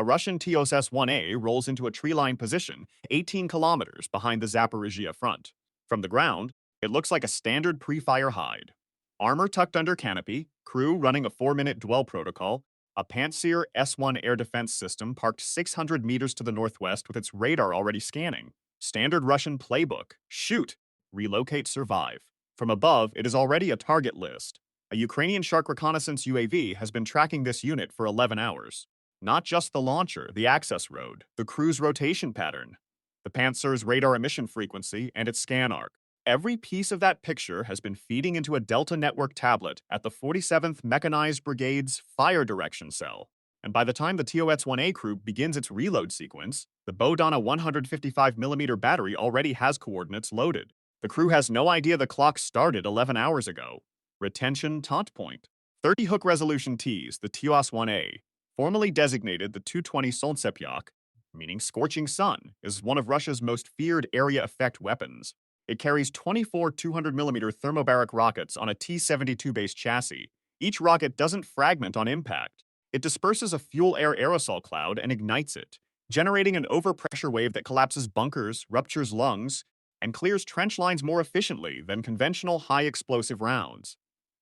A Russian TOS-1A rolls into a tree-lined position 18 kilometers behind the Zaporizhzhia front. From the ground, it looks like a standard pre-fire hide. Armor tucked under canopy, crew running a 4-minute dwell protocol, a Pantsir S-1 air defense system parked 600 meters to the northwest with its radar already scanning. Standard Russian playbook: shoot, relocate, survive. From above, it is already a target list. A Ukrainian Shark reconnaissance UAV has been tracking this unit for 11 hours. Not just the launcher, the access road, the crew's rotation pattern, the Pantsir's radar emission frequency, and its scan arc. Every piece of that picture has been feeding into a Delta network tablet at the 47th Mechanized Brigade's fire direction cell. And by the time the TOS-1A crew begins its reload sequence, the Bohdana 155mm battery already has coordinates loaded. The crew has no idea the clock started 11 hours ago. Retention taunt point. 30 hook resolution Ts, the TOS-1A, formerly designated the 220 Solntsepyok, meaning scorching sun, is one of Russia's most feared area effect weapons. It carries 24 200mm thermobaric rockets on a T-72-based chassis. Each rocket doesn't fragment on impact. It disperses a fuel-air aerosol cloud and ignites it, generating an overpressure wave that collapses bunkers, ruptures lungs, and clears trench lines more efficiently than conventional high-explosive rounds.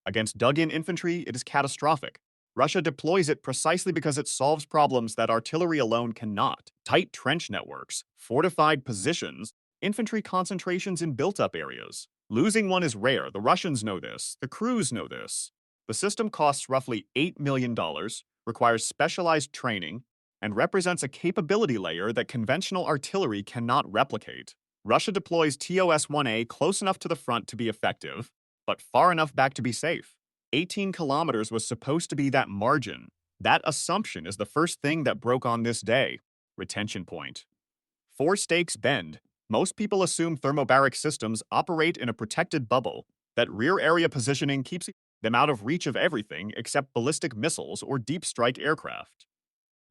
Against dug-in infantry, it is catastrophic. Russia deploys it precisely because it solves problems that artillery alone cannot. Tight trench networks, fortified positions, infantry concentrations in built-up areas. Losing one is rare. The Russians know this. The crews know this. The system costs roughly $8 million, requires specialized training, and represents a capability layer that conventional artillery cannot replicate. Russia deploys TOS-1A close enough to the front to be effective, but far enough back to be safe. 18 kilometers was supposed to be that margin. That assumption is the first thing that broke on this day. Retention point. 4 stakes bend. Most people assume thermobaric systems operate in a protected bubble, that rear area positioning keeps them out of reach of everything except ballistic missiles or deep strike aircraft.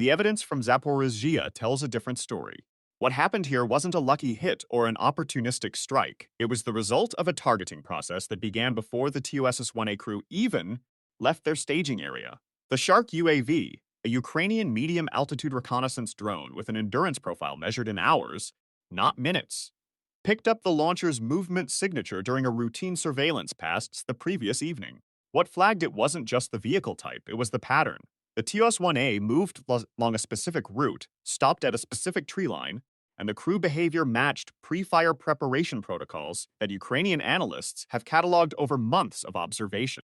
The evidence from Zaporizhzhia tells a different story. What happened here wasn't a lucky hit or an opportunistic strike. It was the result of a targeting process that began before the TOS-1A crew even left their staging area. The Shark UAV, a Ukrainian medium-altitude reconnaissance drone with an endurance profile measured in hours, not minutes, picked up the launcher's movement signature during a routine surveillance pass the previous evening. What flagged it wasn't just the vehicle type, it was the pattern. The TOS-1A moved along a specific route, stopped at a specific tree line, and the crew behavior matched pre-fire preparation protocols that Ukrainian analysts have cataloged over months of observation.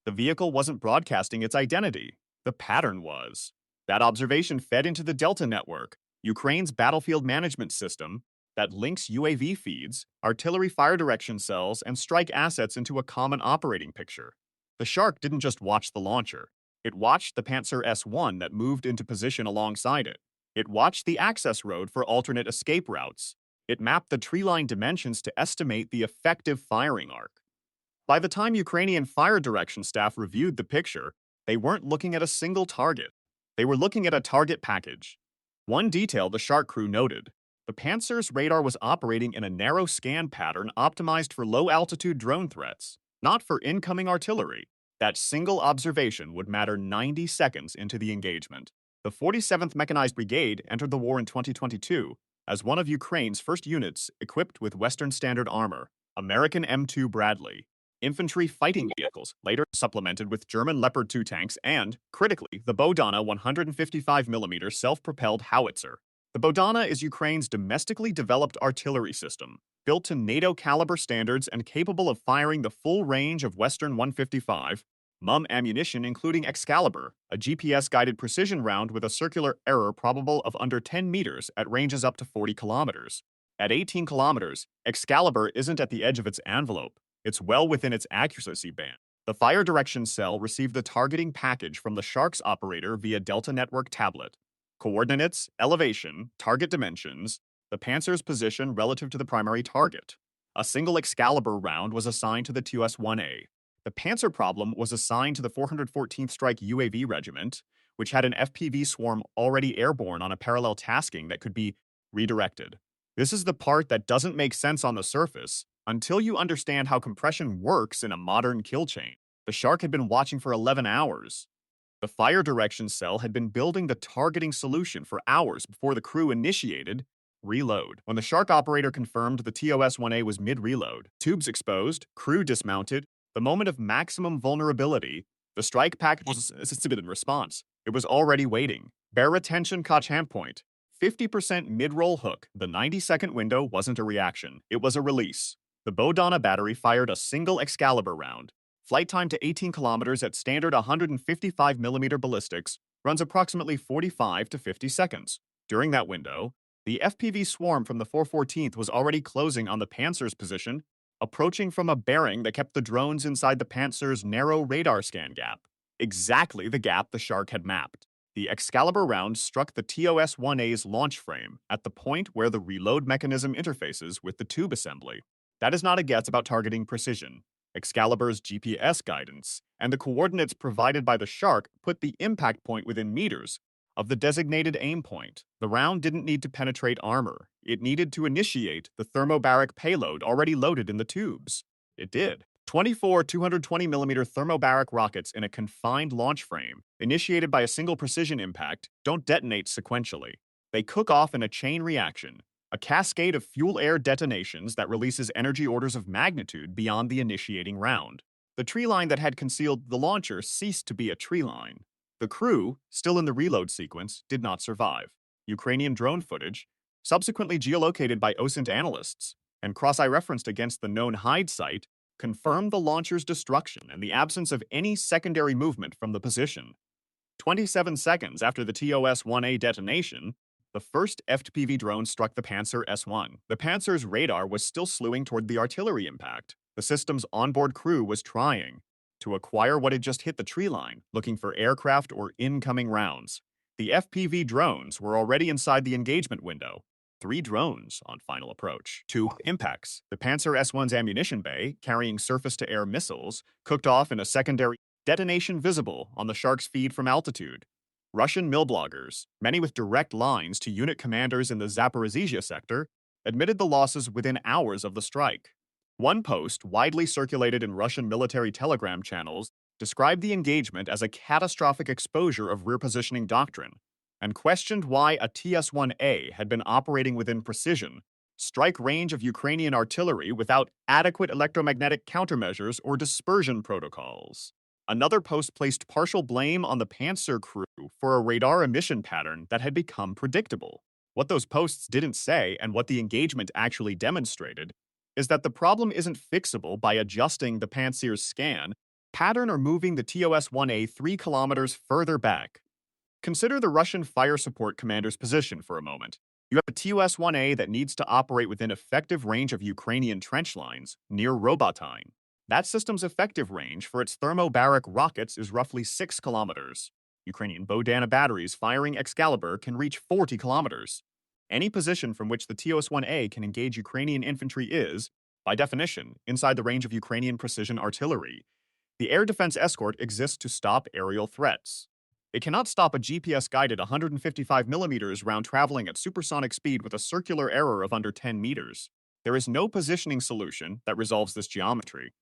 The vehicle wasn't broadcasting its identity. The pattern was. That observation fed into the Delta network, Ukraine's battlefield management system that links UAV feeds, artillery fire direction cells, and strike assets into a common operating picture. The Shark didn't just watch the launcher. It watched the Pantsir S-1 that moved into position alongside it. It watched the access road for alternate escape routes. It mapped the tree-line dimensions to estimate the effective firing arc. By the time Ukrainian fire direction staff reviewed the picture, they weren't looking at a single target. They were looking at a target package. One detail the Shark crew noted: the Pantsir's radar was operating in a narrow scan pattern optimized for low-altitude drone threats, not for incoming artillery. That single observation would matter 90 seconds into the engagement. The 47th Mechanized Brigade entered the war in 2022 as one of Ukraine's first units equipped with Western Standard armor, American M2 Bradley, infantry fighting vehicles, later supplemented with German Leopard 2 tanks, and, critically, the Bohdana 155mm self-propelled howitzer. The Bohdana is Ukraine's domestically developed artillery system, built to NATO caliber standards and capable of firing the full range of Western 155 MUM ammunition, including Excalibur, a GPS-guided precision round with a circular error probable of under 10 meters at ranges up to 40 kilometers. At 18 kilometers, Excalibur isn't at the edge of its envelope. It's well within its accuracy band. The fire direction cell received the targeting package from the Shark's operator via Delta Network tablet. Coordinates, elevation, target dimensions, the Pantsir's position relative to the primary target. A single Excalibur round was assigned to the TOS-1A. The Pantsir problem was assigned to the 414th Strike UAV Regiment, which had an FPV swarm already airborne on a parallel tasking that could be redirected. This is the part that doesn't make sense on the surface until you understand how compression works in a modern kill chain. The Shark had been watching for 11 hours. The fire direction cell had been building the targeting solution for hours before the crew initiated reload. When the Shark operator confirmed the TOS-1A was mid-reload, tubes exposed, crew dismounted, the moment of maximum vulnerability, the strike package was assisted in response. It was already waiting. Bear retention Kacham point. 50% mid-roll hook. The 90-second window wasn't a reaction. It was a release. The Bohdana battery fired a single Excalibur round. Flight time to 18 kilometers at standard 155mm ballistics runs approximately 45 to 50 seconds. During that window, the FPV swarm from the 414th was already closing on the Panzer's position, approaching from a bearing that kept the drones inside the Panzer's narrow radar scan gap. Exactly the gap the Shark had mapped. The Excalibur round struck the TOS-1A's launch frame at the point where the reload mechanism interfaces with the tube assembly. That is not a guess about targeting precision. Excalibur's GPS guidance and the coordinates provided by the Shark put the impact point within meters of the designated aim point. The round didn't need to penetrate armor. It needed to initiate the thermobaric payload already loaded in the tubes. It did. 24 220mm thermobaric rockets in a confined launch frame, initiated by a single precision impact, don't detonate sequentially. They cook off in a chain reaction, a cascade of fuel-air detonations that releases energy orders of magnitude beyond the initiating round. The tree line that had concealed the launcher ceased to be a tree line. The crew, still in the reload sequence, did not survive. Ukrainian drone footage, subsequently geolocated by OSINT analysts and cross-eye referenced against the known hide site, confirmed the launcher's destruction and the absence of any secondary movement from the position. 27 seconds after the TOS-1A detonation, the first FPV drone struck the Panzer S1. The Panzer's radar was still slewing toward the artillery impact. The system's onboard crew was trying to acquire what had just hit the tree line, looking for aircraft or incoming rounds. The FPV drones were already inside the engagement window. 3 drones on final approach. 2 impacts. The Panzer S1's ammunition bay, carrying surface-to-air missiles, cooked off in a secondary detonation visible on the Shark's feed from altitude. Russian milbloggers, many with direct lines to unit commanders in the Zaporizhzhia sector, admitted the losses within hours of the strike. One post, widely circulated in Russian military telegram channels, described the engagement as a catastrophic exposure of rear positioning doctrine, and questioned why a TS-1A had been operating within precision, strike range of Ukrainian artillery without adequate electromagnetic countermeasures or dispersion protocols. Another post placed partial blame on the Panzer crew for a radar emission pattern that had become predictable. What those posts didn't say, and what the engagement actually demonstrated, is that the problem isn't fixable by adjusting the Panzer's scan pattern or moving the TOS-1A 3 kilometers further back. Consider the Russian fire support commander's position for a moment. You have a TOS-1A that needs to operate within effective range of Ukrainian trench lines near Robotyne. That system's effective range for its thermobaric rockets is roughly 6 kilometers. Ukrainian Bohdana batteries firing Excalibur can reach 40 kilometers. Any position from which the TOS-1A can engage Ukrainian infantry is, by definition, inside the range of Ukrainian precision artillery. The air defense escort exists to stop aerial threats. It cannot stop a GPS-guided 155mm round traveling at supersonic speed with a circular error of under 10 meters. There is no positioning solution that resolves this geometry.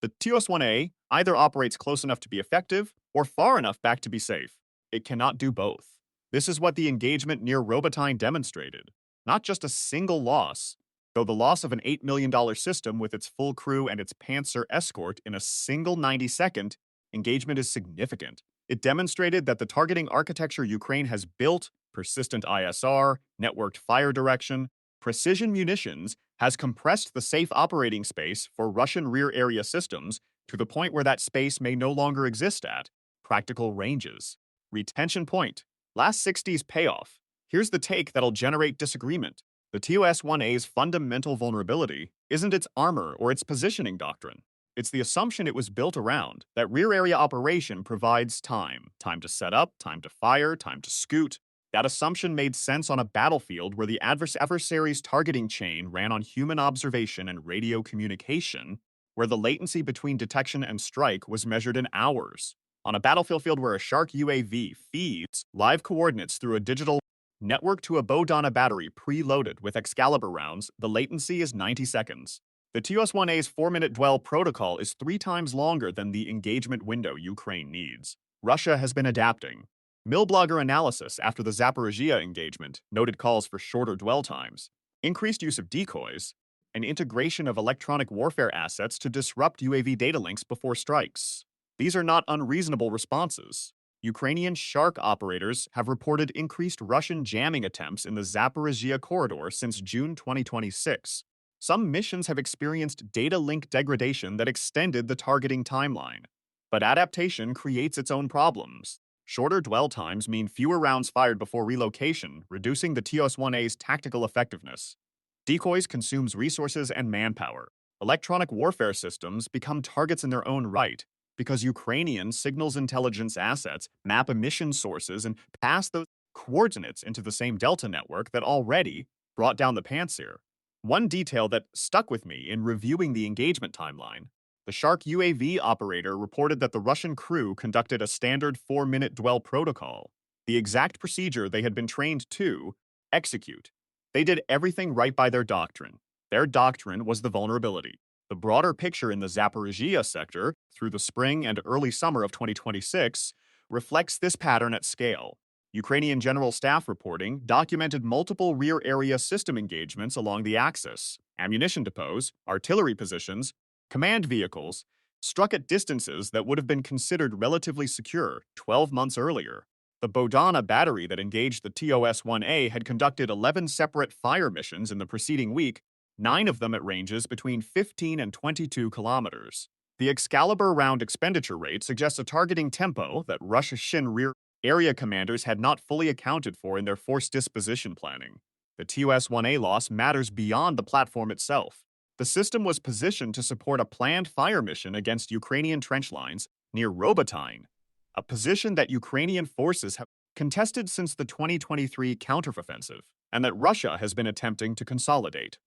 The TOS-1A either operates close enough to be effective or far enough back to be safe. It cannot do both. This is what the engagement near Robotyne demonstrated. Not just a single loss, though the loss of an $8 million system with its full crew and its Panzer escort in a single 90-second engagement is significant. It demonstrated that the targeting architecture Ukraine has built, persistent ISR, networked fire direction, precision munitions, has compressed the safe operating space for Russian rear area systems to the point where that space may no longer exist at practical ranges. Retention point. Last 60's payoff. Here's the take that'll generate disagreement. The TOS-1A's fundamental vulnerability isn't its armor or its positioning doctrine. It's the assumption it was built around, that rear area operation provides time. Time to set up, time to fire, time to scoot. That assumption made sense on a battlefield where the adversary's targeting chain ran on human observation and radio communication, where the latency between detection and strike was measured in hours. On a battlefield where a Shark UAV feeds live coordinates through a digital network to a Bohdana battery preloaded with Excalibur rounds, the latency is 90 seconds. The TOS-1A's 4-minute dwell protocol is 3 times longer than the engagement window Ukraine needs. Russia has been adapting. Milblogger analysis after the Zaporizhzhia engagement noted calls for shorter dwell times, increased use of decoys, and integration of electronic warfare assets to disrupt UAV data links before strikes. These are not unreasonable responses. Ukrainian Shark operators have reported increased Russian jamming attempts in the Zaporizhzhia corridor since June 2026. Some missions have experienced data link degradation that extended the targeting timeline. But adaptation creates its own problems. Shorter dwell times mean fewer rounds fired before relocation, reducing the TOS-1A's tactical effectiveness. Decoys consumes resources and manpower. Electronic warfare systems become targets in their own right because Ukrainian signals intelligence assets map emission sources and pass those coordinates into the same Delta network that already brought down the Pantsir. One detail that stuck with me in reviewing the engagement timeline: the Shark UAV operator reported that the Russian crew conducted a standard 4-minute dwell protocol, the exact procedure they had been trained to execute. They did everything right by their doctrine. Their doctrine was the vulnerability. The broader picture in the Zaporizhzhia sector through the spring and early summer of 2026 reflects this pattern at scale. Ukrainian General Staff reporting documented multiple rear area system engagements along the axis. Ammunition depots, artillery positions, command vehicles struck at distances that would have been considered relatively secure 12 months earlier. The Bohdana battery that engaged the TOS-1A had conducted 11 separate fire missions in the preceding week, 9 of them at ranges between 15 and 22 kilometers. The Excalibur-armed expenditure rate suggests a targeting tempo that Russian rear area commanders had not fully accounted for in their force disposition planning. The TOS-1A loss matters beyond the platform itself. The system was positioned to support a planned fire mission against Ukrainian trench lines near Robotyne, a position that Ukrainian forces have contested since the 2023 counteroffensive, and that Russia has been attempting to consolidate.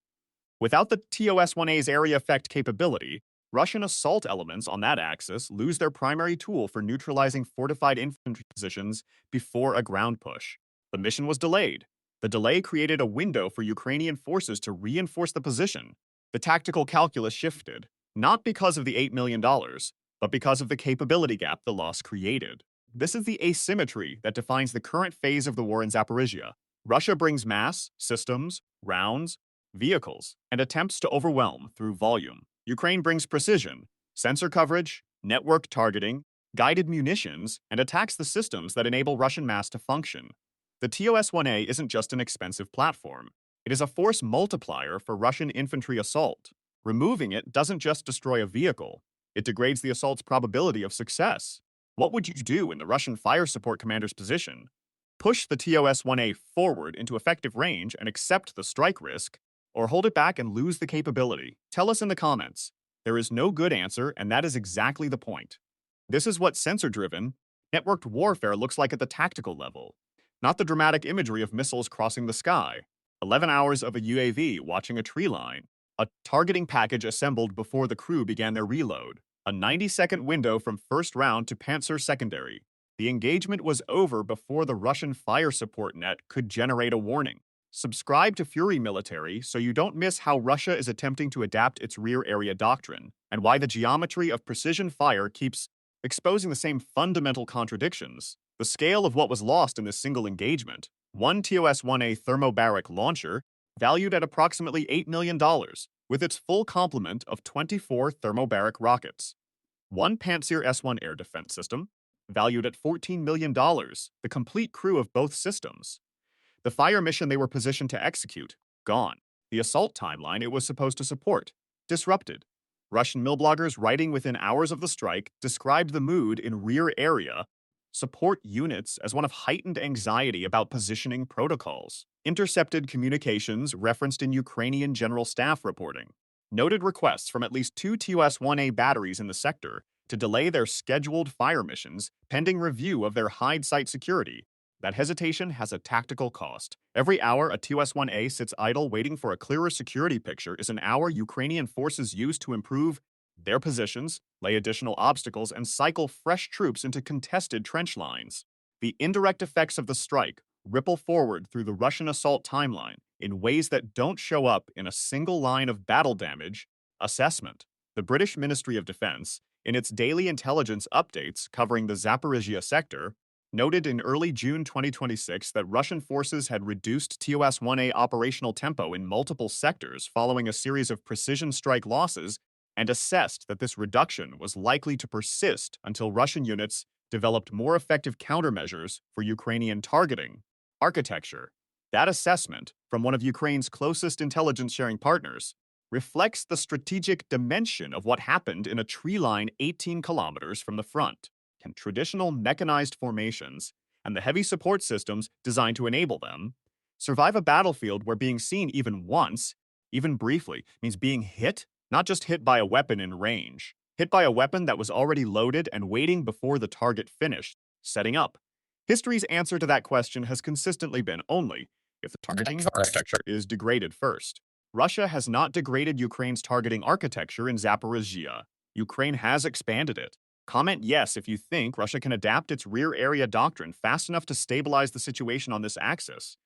Without the TOS-1A's area effect capability, Russian assault elements on that axis lose their primary tool for neutralizing fortified infantry positions before a ground push. The mission was delayed. The delay created a window for Ukrainian forces to reinforce the position. The tactical calculus shifted, not because of the $8 million, but because of the capability gap the loss created. This is the asymmetry that defines the current phase of the war in Zaporizhzhia. Russia brings mass, systems, rounds, vehicles, and attempts to overwhelm through volume. Ukraine brings precision, sensor coverage, network targeting, guided munitions, and attacks the systems that enable Russian mass to function. The TOS-1A isn't just an expensive platform. It is a force multiplier for Russian infantry assault. Removing it doesn't just destroy a vehicle, it degrades the assault's probability of success. What would you do in the Russian fire support commander's position? Push the TOS-1A forward into effective range and accept the strike risk, or hold it back and lose the capability? Tell us in the comments. There is no good answer, and that is exactly the point. This is what sensor-driven, networked warfare looks like at the tactical level, not the dramatic imagery of missiles crossing the sky. 11 hours of a UAV watching a tree line, a targeting package assembled before the crew began their reload, a 90-second window from first round to Panzer secondary. The engagement was over before the Russian fire support net could generate a warning. Subscribe to Fury Military so you don't miss how Russia is attempting to adapt its rear area doctrine, and why the geometry of precision fire keeps exposing the same fundamental contradictions. The scale of what was lost in this single engagement: one TOS-1A thermobaric launcher, valued at approximately $8 million, with its full complement of 24 thermobaric rockets. One Pantsir S-1 air defense system, valued at $14 million, the complete crew of both systems. The fire mission they were positioned to execute, gone. The assault timeline it was supposed to support, disrupted. Russian milbloggers writing within hours of the strike described the mood in rear area support units as one of heightened anxiety about positioning protocols. Intercepted communications referenced in Ukrainian General Staff reporting noted requests from at least 2 TOS-1A batteries in the sector to delay their scheduled fire missions pending review of their hide site security. That hesitation has a tactical cost. Every hour a TOS-1A sits idle waiting for a clearer security picture is an hour Ukrainian forces use to improve their positions, lay additional obstacles, and cycle fresh troops into contested trench lines. The indirect effects of the strike ripple forward through the Russian assault timeline in ways that don't show up in a single line of battle damage assessment. The British Ministry of Defense, in its daily intelligence updates covering the Zaporizhzhia sector, noted in early June 2026 that Russian forces had reduced TOS-1A operational tempo in multiple sectors following a series of precision strike losses, and assessed that this reduction was likely to persist until Russian units developed more effective countermeasures for Ukrainian targeting architecture. That assessment, from one of Ukraine's closest intelligence-sharing partners, reflects the strategic dimension of what happened in a tree line 18 kilometers from the front. Can traditional mechanized formations and the heavy support systems designed to enable them survive a battlefield where being seen even once, even briefly, means being hit, not just hit by a weapon in range, hit by a weapon that was already loaded and waiting before the target finished, setting up? History's answer to that question has consistently been only if the targeting architecture is degraded first. Russia has not degraded Ukraine's targeting architecture in Zaporizhzhia. Ukraine has expanded it. Comment yes if you think Russia can adapt its rear area doctrine fast enough to stabilize the situation on this axis.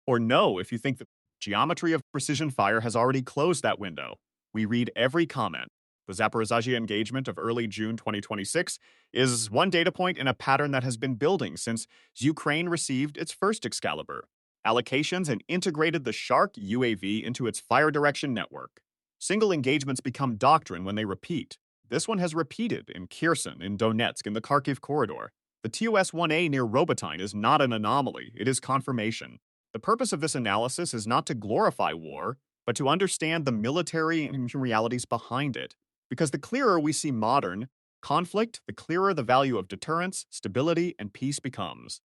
Or no if you think the geometry of precision fire has already closed that window. We read every comment. The Zaporizhzhia engagement of early June 2026 is one data point in a pattern that has been building since Ukraine received its first Excalibur allocations and integrated the Shark UAV into its fire direction network. Single engagements become doctrine when they repeat. This one has repeated in Kherson, in Donetsk, in the Kharkiv corridor. The TOS-1A near Robotyne is not an anomaly, it is confirmation. The purpose of this analysis is not to glorify war, but to understand the military and realities behind it. Because the clearer we see modern conflict, the clearer the value of deterrence, stability, and peace becomes.